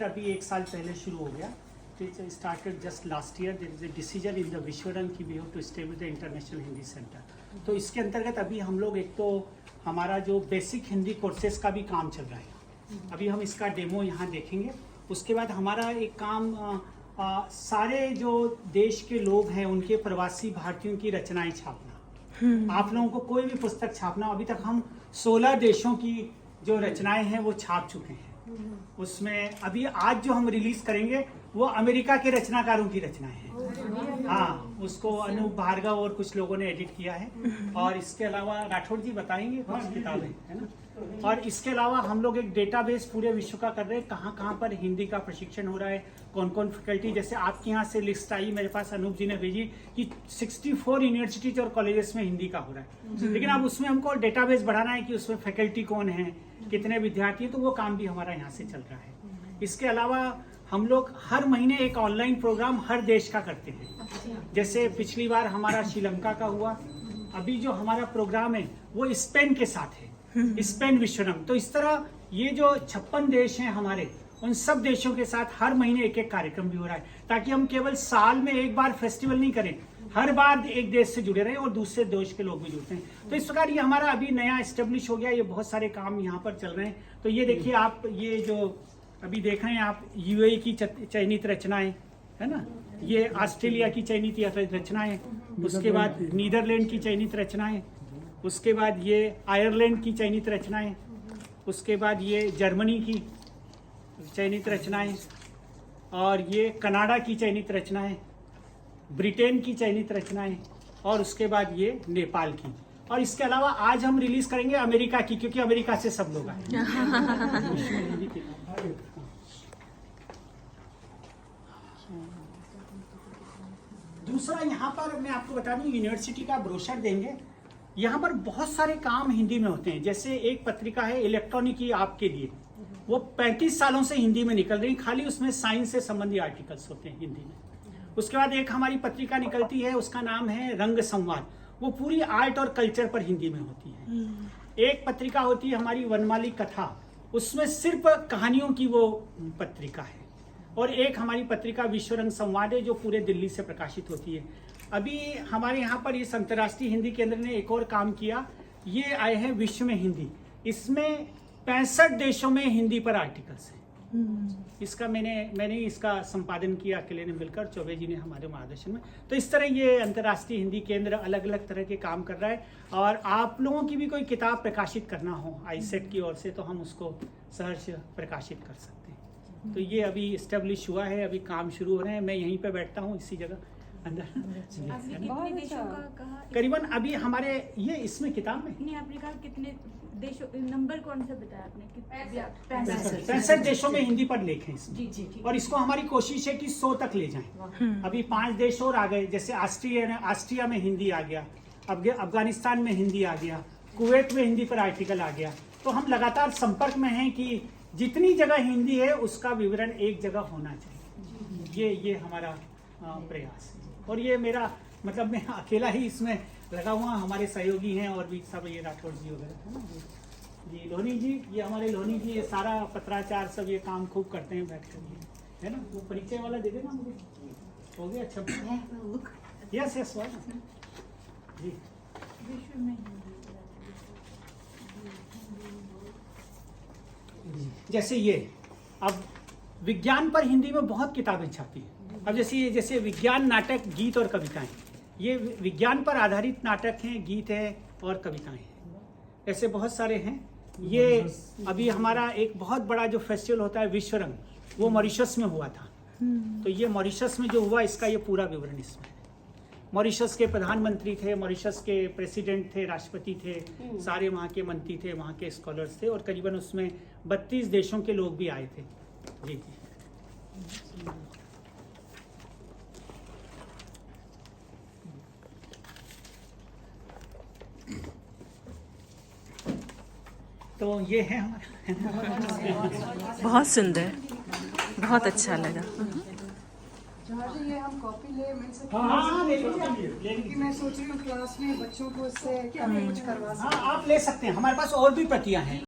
अभी एक साल पहले शुरू हो गया. It started just last year. There is a decision in the Vishwarang की we have to establish the international Hindi centre. तो इसके अंतर्गत अभी हम लोग एक तो हमारा जो बेसिक हिंदी कोर्सेज का भी काम चल रहा है. अभी हम इसका डेमो यहाँ देखेंगे. उसके बाद हमारा एक काम सारे जो देश के लोग हैं उनके प्रवासी भारतीयों की रचनाएं छापना. आप लोगों को कोई भी पुस्तक छापना. अभी तक हम 16 देशों की जो रचनाएं हैं वो छाप चुके हैं. उसमें अभी आज जो हम रिलीज करेंगे वो अमेरिका के रचनाकारों की रचनाएं हैं. हाँ, उसको अनूप भार्गव और कुछ लोगों ने एडिट किया है. और इसके अलावा राठौड़ जी बताएंगे कुछ किताबें है ना. और इसके अलावा हम लोग एक डेटाबेस पूरे विश्व का कर रहे हैं. कहाँ कहाँ पर हिंदी का प्रशिक्षण हो रहा है, कौन कौन फैकल्टी. जैसे आपके यहाँ से लिस्ट आई मेरे पास, अनूप जी ने भेजी कि 64 यूनिवर्सिटीज और कॉलेजेस में हिंदी का हो रहा है. लेकिन अब उसमें हमको डेटाबेस बढ़ाना है कि उसमें फैकल्टी कौन है, कितने विद्यार्थी. तो वो काम भी हमारा यहाँ से चल रहा है. इसके अलावा हम लोग हर महीने एक ऑनलाइन प्रोग्राम हर देश का करते हैं. जैसे पिछली बार हमारा श्रीलंका का हुआ. अभी जो हमारा प्रोग्राम है वो स्पेन के साथ है, स्पेन विश्वरंग. तो इस तरह ये जो 56 देश हैं हमारे, उन सब देशों के साथ हर महीने एक एक कार्यक्रम भी हो रहा है, ताकि हम केवल साल में एक बार फेस्टिवल नहीं करें, हर बार एक देश से जुड़े रहे और दूसरे देश के लोग भी जुड़ते हैं. तो इस प्रकार ये हमारा अभी नया एस्टेब्लिश हो गया. ये बहुत सारे काम यहाँ पर चल रहे हैं. तो ये देखिए आप, ये जो अभी देख रहे हैं आप, यूएई की चयनित रचनाएं है ना, ये ऑस्ट्रेलिया की चयनित रचनाएं, उसके बाद नीदरलैंड की चयनित रचनाएं, उसके बाद ये आयरलैंड की चयनित रचनाएं, उसके बाद ये जर्मनी की चयनित रचनाएं, और ये कनाडा की चयनित रचनाएं, ब्रिटेन की चयनित रचनाएं, और उसके बाद ये नेपाल की. और इसके अलावा आज हम रिलीज करेंगे अमेरिका की, क्योंकि अमेरिका से सब लोग आए. दूसरा यहाँ पर मैं आपको बता दूं, यूनिवर्सिटी का ब्रोशर देंगे. यहाँ पर बहुत सारे काम हिंदी में होते हैं. जैसे एक पत्रिका है इलेक्ट्रॉनिकी आपके लिए, वो 35 सालों से हिंदी में निकल रही. खाली उसमें साइंस से संबंधित आर्टिकल्स होते हैं हिंदी में. उसके बाद एक हमारी पत्रिका निकलती है, उसका नाम है रंग संवाद. वो पूरी आर्ट और कल्चर पर हिंदी में होती है. एक पत्रिका होती है हमारी वनमाली कथा, उसमें सिर्फ कहानियों की वो पत्रिका है. और एक हमारी पत्रिका विश्वरंग संवाद है, जो पूरे दिल्ली से प्रकाशित होती है. अभी हमारे यहाँ पर इस अंतर्राष्ट्रीय हिंदी केंद्र ने एक और काम किया. ये आए हैं विश्व में हिंदी. इसमें 65 देशों में हिंदी पर आर्टिकल्स हैं. इसका मैंने इसका संपादन किया अकेले ने मिलकर, चौबे जी ने हमारे मार्गदर्शन में. तो इस तरह ये अंतर्राष्ट्रीय हिंदी केंद्र अलग अलग तरह के काम कर रहा है. और आप लोगों की भी कोई किताब प्रकाशित करना हो आईसेट की ओर से, तो हम उसको सहर्ष प्रकाशित कर सकते हैं. तो ये अभी इस्टेब्लिश हुआ है, अभी काम शुरू हो रहे हैं. मैं यहीं पे बैठता हूँ इसी जगह अंदर. करीबन अभी हमारे ये इसमें किताब में नहीं, आपने कहा कितने देशों, नंबर कौन सा बताया आपने? 65 देशों में हिंदी पर लेख हैं इसमें. जी. और इसको हमारी कोशिश है कि 100 तक ले जाएं. अभी 5 देश और आ गए. जैसे ऑस्ट्रिया में हिंदी आ गया, अफगानिस्तान में हिंदी आ गया, कुवैत में हिंदी पर आर्टिकल आ गया. तो हम लगातार संपर्क में हैं कि जितनी जगह हिंदी है उसका विवरण एक जगह होना चाहिए. ये हमारा प्रयास है. और ये मेरा मतलब मैं अकेला ही इसमें लगा हुआ. हमारे सहयोगी हैं और भी सब, ये राठौड़ जी वगैरह है ना जी, लोनी जी, ये हमारे लोनी जी, ये सारा पत्राचार सब ये काम खूब करते हैं बैठ कर, है ना. वो परिचय वाला दे देना मुझे. हो गया? अच्छा, यस जी. विश्व में जैसे ये अब विज्ञान पर हिंदी में बहुत किताबें छपी हैं. अब जैसे विज्ञान नाटक, गीत और कविताएं, ये विज्ञान पर आधारित नाटक हैं, गीत है और कविताएं हैं. ऐसे बहुत सारे हैं. ये अभी हमारा एक बहुत बड़ा जो फेस्टिवल होता है विश्वरंग, वो मॉरिशस में हुआ था. तो ये मॉरिशस में जो हुआ, इसका ये पूरा विवरण इसमें है. मॉरिशस के प्रधानमंत्री थे, मॉरिशस के प्रेसिडेंट थे, राष्ट्रपति थे, सारे वहाँ के मंत्री थे, वहाँ के स्कॉलर्स थे. और करीबन उसमें 32 देशों के लोग भी आए थे. जी. तो ये है हमारा. बहुत सुंदर, बहुत अच्छा लगा. ये हम कॉपी ले मिल सकते हाँ, ले लीजिए. कि मैं सोच रही हूँ क्लास में बच्चों को इससे क्या कुछ करवा सकते हाँ, आप ले सकते हैं. हमारे पास और भी प्रतियां हैं.